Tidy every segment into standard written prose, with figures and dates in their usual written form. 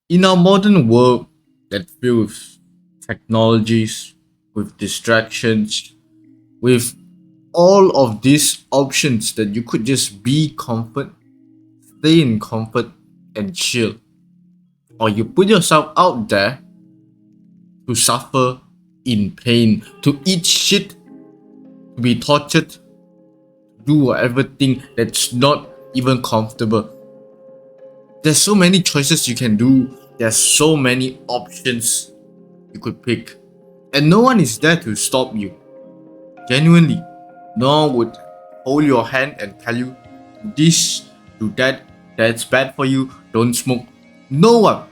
In our modern world that filled with technologies, with distractions, with all of these options that you could just be comfort, stay in comfort and chill, or you put yourself out there to suffer in pain, to eat shit, to be tortured, to do whatever thing that's not even comfortable. There's so many choices you can do. There's so many options you could pick. And no one is there to stop you. Genuinely. No one would hold your hand and tell you, do this, do that, that's bad for you, don't smoke. No one.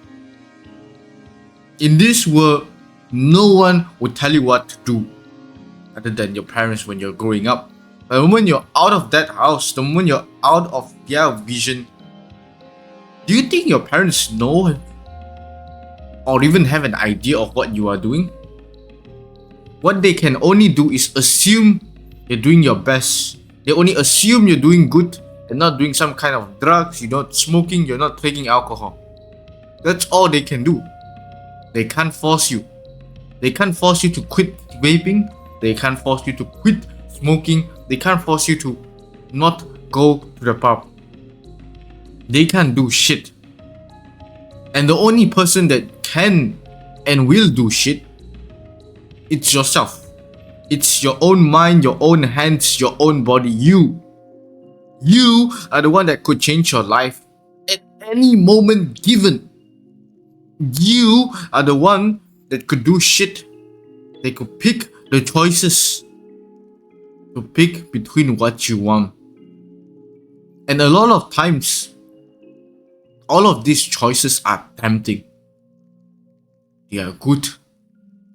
In this world, no one would tell you what to do other than your parents when you're growing up. But the moment you're out of that house, the moment you're out of their vision, do you think your parents know or even have an idea of what you are doing? What they can only do is assume you're doing your best. They only assume you're doing good and not doing some kind of drugs, you're not smoking, you're not taking alcohol. That's all they can do. They can't force you. They can't force you to quit vaping. They can't force you to quit smoking. They can't force you to not go to the pub. They can't do shit. And the only person that can and will do shit, it's yourself. It's your own mind, your own hands, your own body. You are the one that could change your life at any moment given. You are the one that could do shit. They could pick the choices to pick between what you want. And a lot of times, all of these choices are tempting. They are good.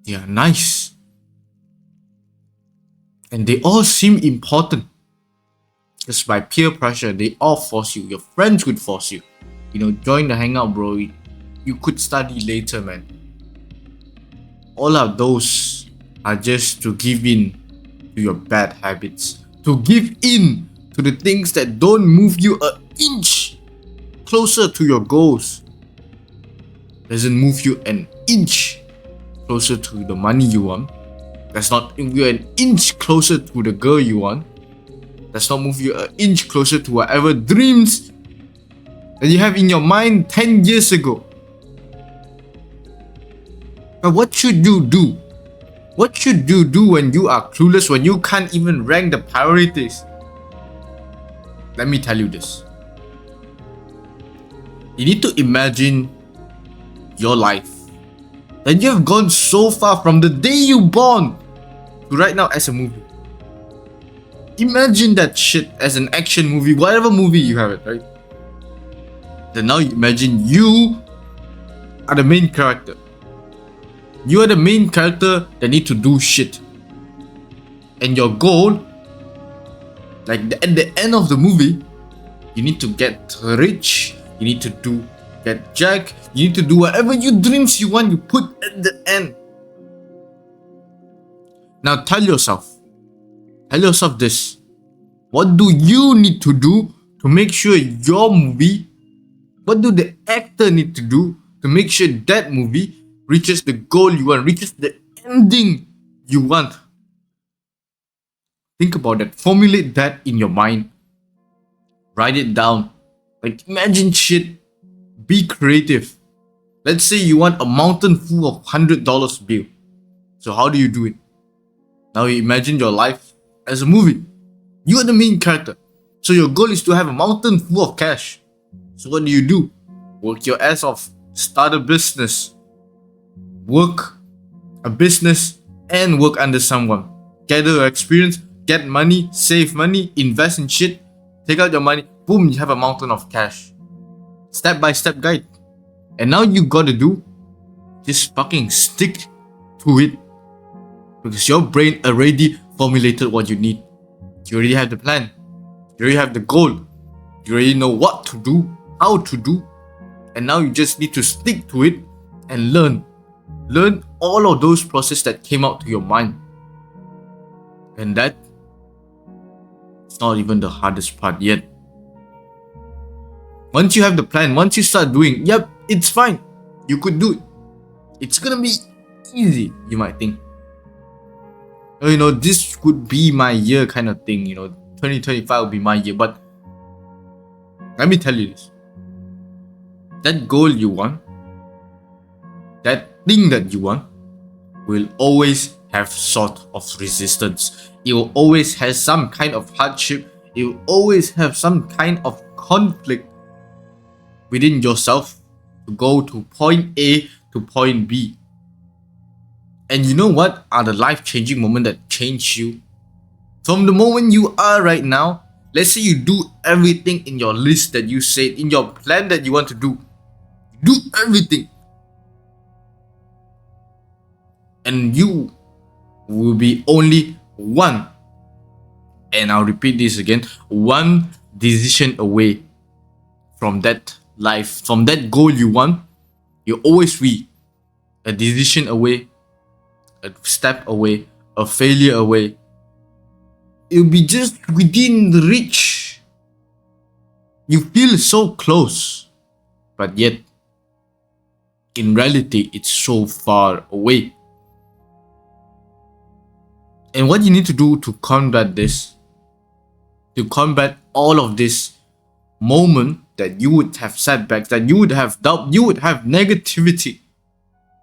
They are nice. And they all seem important. Just by peer pressure, they all force you. Your friends would force you. Join the hangout, bro. You could study later, man. All of those are just to give in to your bad habits. To give in to the things that don't move you an inch closer to your goals. Doesn't move you an inch closer to the money you want. Does not move you an inch closer to the girl you want. Does not move you an inch closer to whatever dreams that you have in your mind 10 years ago. But what should you do? What should you do when you are clueless, when you can't even rank the priorities? Let me tell you this. You need to imagine your life. That you have gone so far from the day you born to right now as a movie. Imagine that shit as an action movie, whatever movie you have it, right? Then now you imagine you are the main character. You are the main character that need to do shit. And your goal, like at the end of the movie, you need to get rich, you need to get jack, you need to do whatever you dreams you want, you put at the end. Now tell yourself this. What do you need to do to make sure your movie, what do the actor need to do to make sure that movie reaches the goal you want, reaches the ending you want? Think about that. Formulate that in your mind. Write it down. Like, imagine shit. Be creative. Let's say you want a mountain full of $100 bill. So how do you do it? Now you imagine your life as a movie. You are the main character. So your goal is to have a mountain full of cash. So what do? Work your ass off. Start a business. Work a business and work under someone. Gather experience, get money, save money, invest in shit, take out your money, boom, you have a mountain of cash. Step by step guide. And now you gotta do, just fucking stick to it. Because your brain already formulated what you need. You already have the plan. You already have the goal. You already know what to do, how to do. And now you just need to stick to it and learn. Learn all of those processes that came out to your mind. And that is not even the hardest part yet. Once you have the plan, once you start doing, yep, it's fine. You could do it. It's gonna be easy, you might think. This could be my year kind of thing. 2025 will be my year. But let me tell you this. That goal you want, that thing that you want, will always have sort of resistance. It will always have some kind of hardship. It will always have some kind of conflict within yourself to go to point A to point B. And you know what are the life-changing moments that change you? From the moment you are right now, let's say you do everything in your list that you said, in your plan that you want to do. Do everything. And you will be only one, and I'll repeat this again, one decision away from that life, from that goal you want. You'll always be a decision away, a step away, a failure away. It'll be just within the reach. You feel so close, but yet in reality it's so far away. And what you need to do to combat this, to combat all of this moment that you would have setbacks, that you would have doubt, you would have negativity.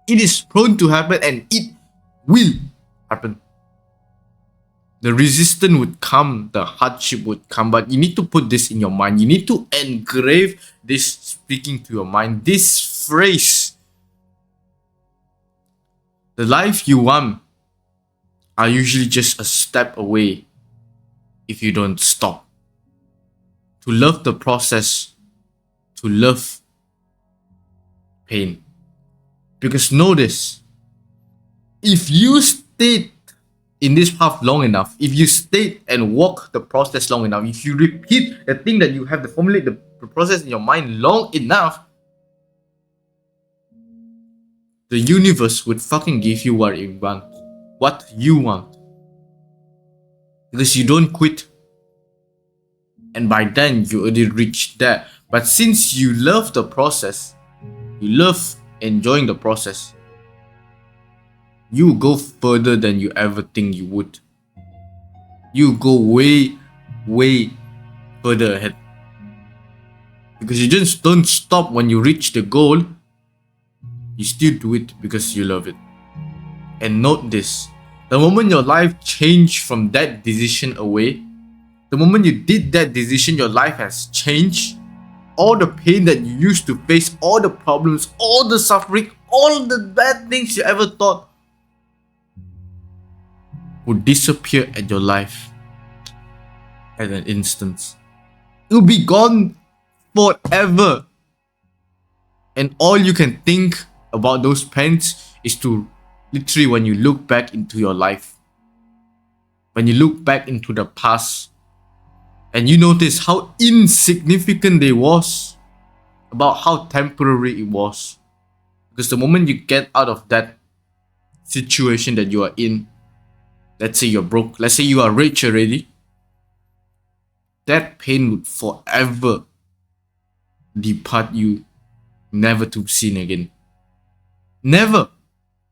It is prone to happen, and it will happen. The resistance would come, the hardship would come, but you need to put this in your mind. You need to engrave this speaking to your mind, this phrase. The life you want are usually just a step away if you don't stop. To love the process, to love pain. Because know this, if you stayed in this path long enough, if you stayed and walk the process long enough, if you repeat the thing that you have to formulate the process in your mind long enough, the universe would fucking give you what you want. What you want. Because you don't quit. And by then you already reached there. But since you love the process, you love enjoying the process, you go further than you ever think you would. You go way, way further ahead. Because you just don't stop when you reach the goal. You still do it because you love it. And note this, the moment your life changed from that decision away, the moment you did that decision, your life has changed. All the pain that you used to face, all the problems, all the suffering, all the bad things you ever thought would disappear at your life at an instant. It will be gone forever. And all you can think about those pains is to literally, when you look back into your life, when you look back into the past, and you notice how insignificant it was, about how temporary it was. Because the moment you get out of that situation that you are in, let's say you're broke, let's say you are rich already, that pain would forever depart you, never to be seen again. Never.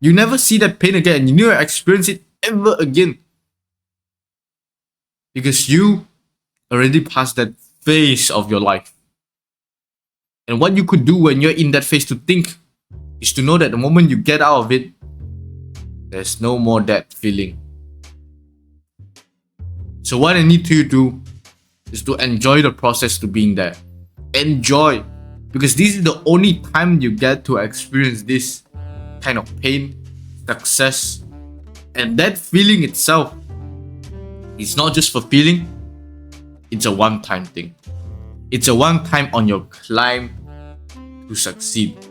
You never see that pain again, and you never experience it ever again. Because you already passed that phase of your life. And what you could do when you're in that phase to think is to know that the moment you get out of it, there's no more that feeling. So what I need you to do is to enjoy the process to being there. Enjoy. Because this is the only time you get to experience this kind of pain, success, and that feeling itself is not just for feeling, it's a one-time thing. It's a one-time on your climb to succeed.